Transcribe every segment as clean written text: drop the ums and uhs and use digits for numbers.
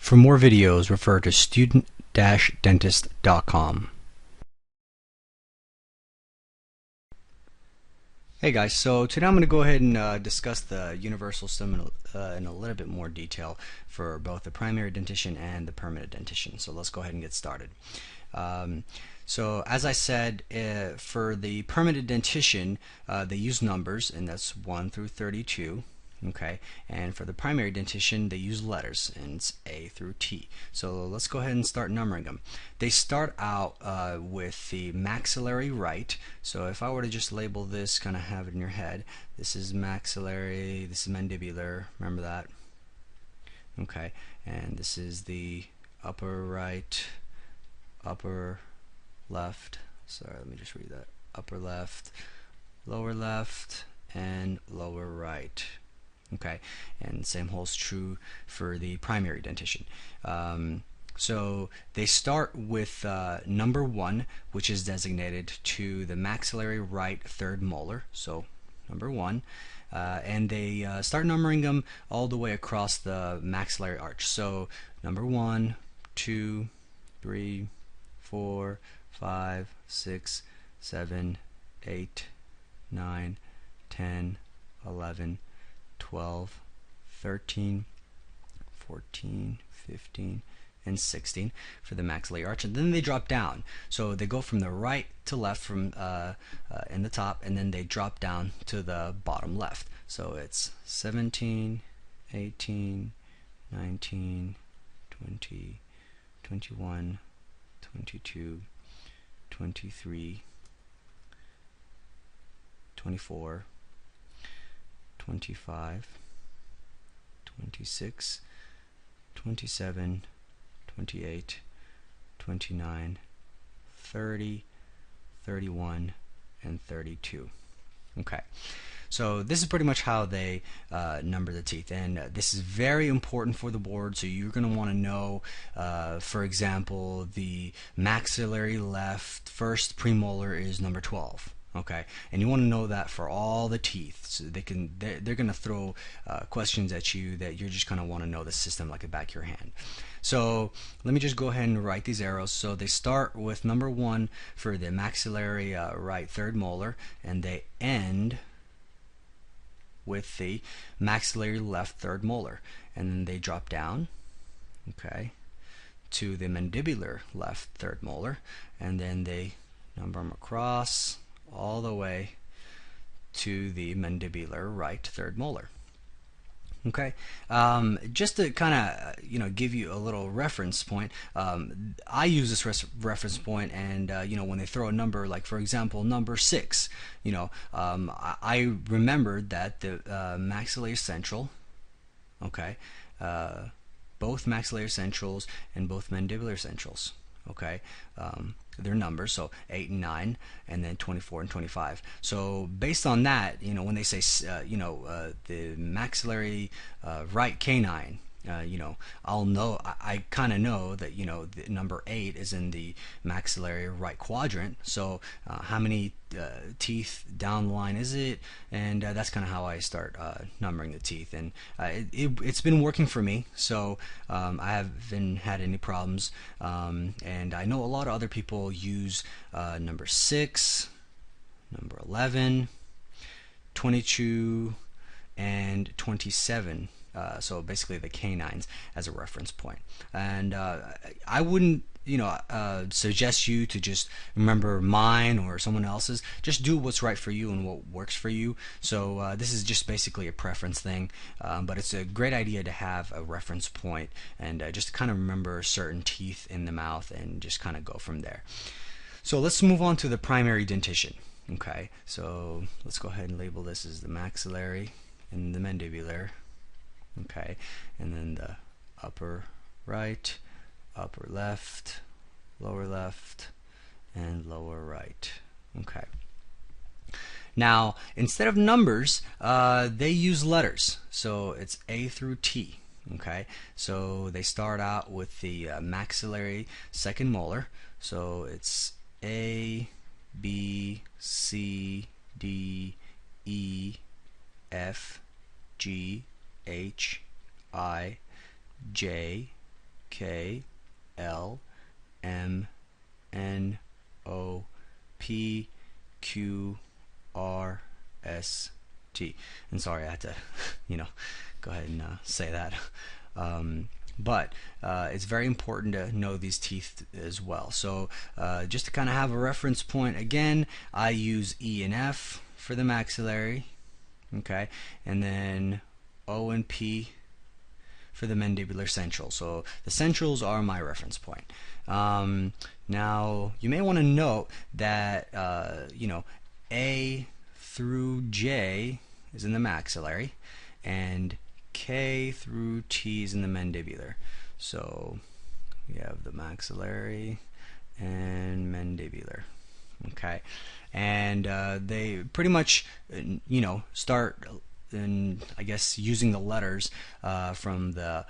For more videos, refer to student-dentist.com. Hey guys, so today I'm going to go ahead and discuss the universal system in a little bit more detail for both the primary dentition and the permanent dentition. So let's go ahead and get started. So as I said, for the permanent dentition, they use numbers, and that's 1 through 32. Okay, and for the primary dentition, they use letters, and it's A through T. So let's go ahead and start numbering them. They start out with the maxillary right. So if I were to just label this, kind of have it in your head, this is maxillary, this is mandibular, remember that? Okay, and this is the upper right, upper left, sorry, let me just read that, upper left, and lower right. Okay, and same holds true for the primary dentition. So they start with number 1, which is designated to the maxillary right third molar. So number 1. And they start numbering them all the way across the maxillary arch. So number 1, 2, 3, 4, 5, 6, 7, 8, 9, 10, 11, 12, 13, 14, 15, and 16 for the maxillary arch, and then they drop down. So they go from the right to left from in the top, and then they drop down to the bottom left. So it's 17, 18, 19, 20, 21, 22, 23, 24, 25, 26, 27, 28, 29, 30, 31, and 32. Okay, so this is pretty much how they number the teeth, and this is very important for the board. So you're going to want to know, for example, the maxillary left first premolar is number 12. Okay, and you want to know that for all the teeth, so they're going to throw questions at you that you're just going to want to know the system like the back of your hand. So let me just go ahead and write these arrows. So they start with number 1 for the maxillary right third molar, and they end with the maxillary left third molar, and then they drop down, okay, to the mandibular left third molar, and then they number them across all the way to the mandibular right third molar. Okay, just to kind of give you a little reference point, I use this reference point, and when they throw a number, like for example number 6, I remembered that the maxillary central, okay, both maxillary centrals and both mandibular centrals, okay, their numbers, so 8 and 9, and then 24 and 25. So based on that, when they say the maxillary right canine, I'll know, I kind of know that the number 8 is in the maxillary right quadrant. So how many teeth down the line is it? And that's kind of how I start numbering the teeth, and it's been working for me. So I haven't had any problems, and I know a lot of other people use number 6, number 11, 22, and 27. So basically the canines as a reference point. And I wouldn't suggest you to just remember mine or someone else's. Just do what's right for you and what works for you. So this is just basically a preference thing, but it's a great idea to have a reference point and just kind of remember certain teeth in the mouth and just kind of go from there. So let's move on to the primary dentition. Okay, so let's go ahead and label this as the maxillary and the mandibular. Okay, and then the upper right, upper left, and lower right. Okay. Now, instead of numbers, they use letters. So it's A through T. Okay, so they start out with the maxillary second molar. So it's A, B, C, D, E, F, G, H, I, J, K L M N O P Q R S T. And sorry, I had to, go ahead and say that. But it's very important to know these teeth as well. So just to kind of have a reference point, again, I use E and F for the maxillary, okay, and then O and P for the mandibular central. So the centrals are my reference point. Now you may want to note that A through J is in the maxillary, and K through T is in the mandibular. So we have the maxillary and mandibular. Okay, and they pretty much start in, I guess, using the letters from the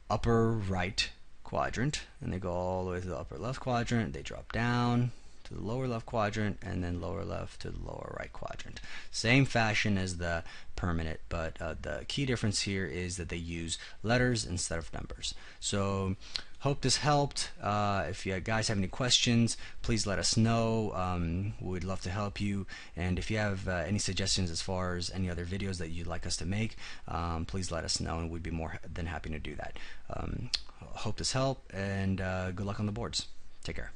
upper right quadrant, and they go all the way to the upper left quadrant. They drop down to the lower left quadrant, and then lower left to the lower right quadrant. Same fashion as the permanent, but the key difference here is that they use letters instead of numbers. So hope this helped. If you guys have any questions, please let us know. We'd love to help you, and if you have any suggestions as far as any other videos that you'd like us to make, please let us know, and we'd be more than happy to do that. Hope this helped, and good luck on the boards. Take care.